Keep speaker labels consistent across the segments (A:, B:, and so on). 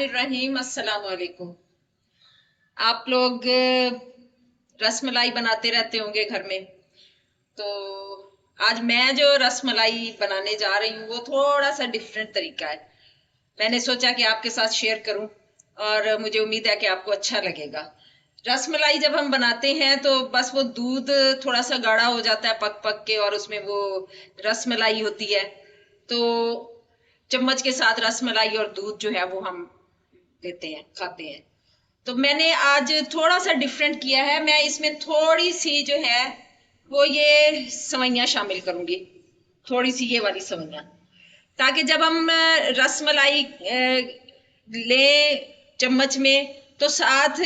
A: बिस्मिल्लाहिर्रहमानिर्रहीम। अस्सलाम वालेकुम। आप लोग रसमलाई बनाते रहते होंगे घर में, तो आज मैं जो रसमलाई बनाने जा रही हूँ वो थोड़ा सा डिफरेंट तरीका है। मैंने सोचा कि आपके साथ शेयर करूं और मुझे उम्मीद है कि आपको अच्छा लगेगा। रसमलाई जब हम बनाते हैं तो बस वो दूध थोड़ा सा गाढ़ा हो जाता है पक पक के, और उसमें वो रसमलाई होती है, तो चम्मच के साथ रसमलाई और दूध जो है वो हम लेते हैं, खाते हैं। तो मैंने आज थोड़ा सा डिफरेंट किया है। मैं इसमें थोड़ी सी जो है वो ये सवैयां शामिल करूंगी, थोड़ी सी ये वाली सवैयां, ताकि जब हम रसमलाई लें चम्मच में तो साथ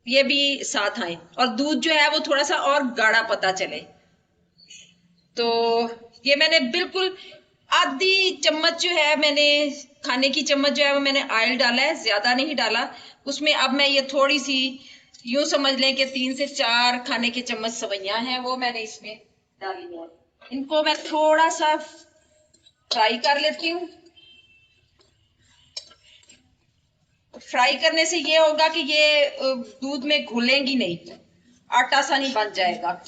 A: ये भी साथ आए, और दूध जो है वो थोड़ा सा और गाढ़ा पता चले। तो ये मैंने बिल्कुल आधी चम्मच जो है, मैंने खाने की चम्मच जो है वो मैंने ऑयल डाला है, ज्यादा नहीं डाला उसमें। अब मैं ये थोड़ी सी यूं समझ लें कि 3 से 4 खाने के चम्मच सवैयां हैं, वो मैंने इसमें डाली है। इनको मैं थोड़ा सा फ्राई कर लेती हूँ। फ्राई करने से ये होगा कि ये दूध में घुलेंगी नहीं, आटा सा नहीं बन जाएगा।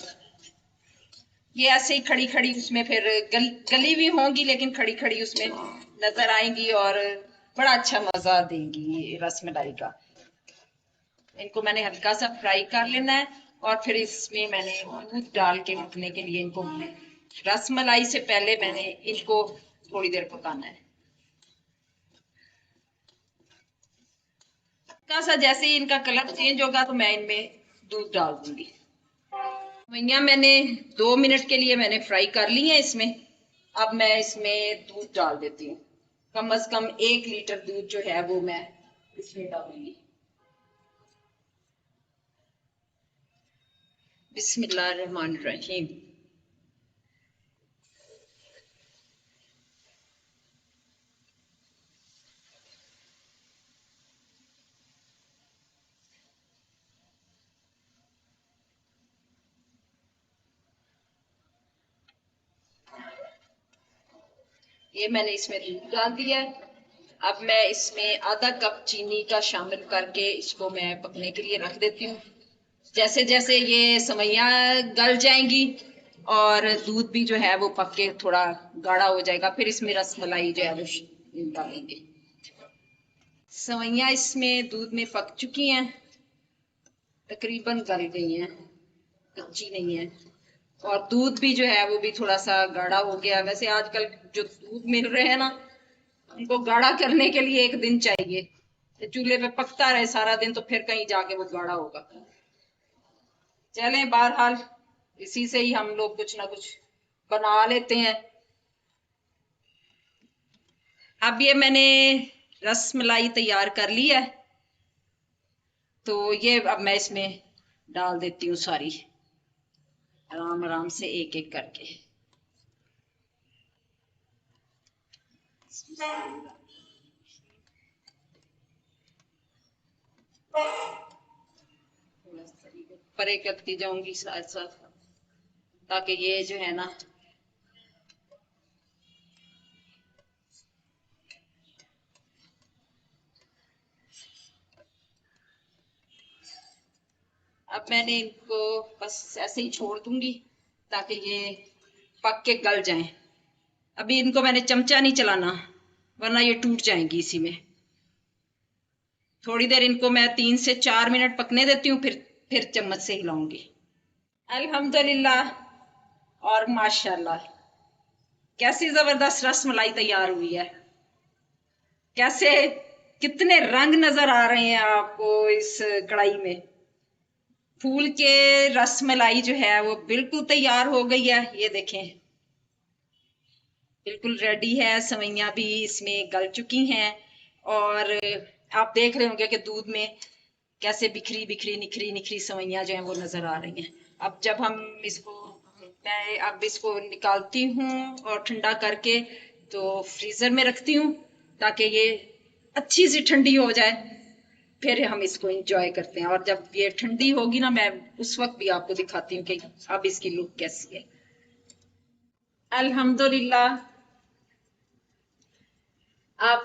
A: ये ऐसे ही खड़ी खड़ी उसमें फिर गली भी होंगी, लेकिन खड़ी खड़ी उसमें नजर आएंगी और बड़ा अच्छा मजा देंगी ये रसमलाई का। इनको मैंने हल्का सा फ्राई कर लेना है, और फिर इसमें मैंने दूध डाल के रखने के लिए इनको, रसमलाई से पहले मैंने इनको थोड़ी देर पकाना है। हल्का सा जैसे ही इनका कलर चेंज होगा तो मैं इनमें दूध डाल दूंगी। सवैयां मैंने 2 मिनट के लिए मैंने फ्राई कर ली है इसमें। अब मैं इसमें दूध डाल देती हूँ। कम से कम 1 लीटर दूध जो है वो मैं इसमें डालूंगी। बिस्मिल्लाहिर्रहमानिर्रहीम। ये मैंने इसमें दूध डाल दिया है। अब मैं इसमें आधा कप चीनी का शामिल करके इसको मैं पकने के लिए रख देती हूँ। जैसे जैसे ये सवैयां गल जाएंगी और दूध भी जो है वो पक के थोड़ा गाढ़ा हो जाएगा, फिर इसमें रसमलाई जो है वो डालेंगे। सवैयां इसमें दूध में पक चुकी हैं, तकरीबन गल गई हैं, कच्ची नहीं है। और दूध भी जो है वो भी थोड़ा सा गाढ़ा हो गया। वैसे आजकल जो दूध मिल रहे हैं ना, उनको गाढ़ा करने के लिए 1 दिन चाहिए। तो चूल्हे पे पकता रहे सारा दिन तो फिर कहीं जाके वो गाढ़ा होगा। चलें, बहरहाल इसी से ही हम लोग कुछ ना कुछ बना लेते हैं। अब ये मैंने रसमलाई तैयार कर ली है, तो ये अब मैं इसमें डाल देती हूँ सारी, आराम आराम से एक एक करके। परे करती जाऊंगी साथ साथ, ताकि ये जो है ना अब मैंने इनको बस ऐसे ही छोड़ दूंगी ताकि ये पक के गल जाएं। अभी इनको मैंने चमचा नहीं चलाना, वरना ये टूट जाएंगी इसी में। थोड़ी देर इनको मैं 3 से 4 मिनट पकने देती हूँ, फिर चम्मच से हिलाऊंगी। अल्हम्दुलिल्लाह और माशाल्लाह, कैसी जबरदस्त रसमलाई तैयार हुई है। कैसे कितने रंग नजर आ रहे हैं आपको इस कढ़ाई में। फूल के रसमलाई जो है वो बिल्कुल तैयार हो गई है, ये देखें बिल्कुल रेडी है। सवैयां भी इसमें गल चुकी हैं, और आप देख रहे होंगे कि दूध में कैसे बिखरी बिखरी निखरी निखरी सवैयां जो हैं वो नजर आ रही हैं। अब जब हम इसको, मैं अब इसको निकालती हूँ और ठंडा करके तो फ्रीजर में रखती हूँ, ताकि ये अच्छी सी ठंडी हो जाए, फिर हम इसको एंजॉय करते हैं। और जब ये ठंडी होगी ना, मैं उस वक्त भी आपको दिखाती हूँ कि अब इसकी लुक कैसी है। अल्हम्दुलिल्लाह, आप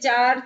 A: 4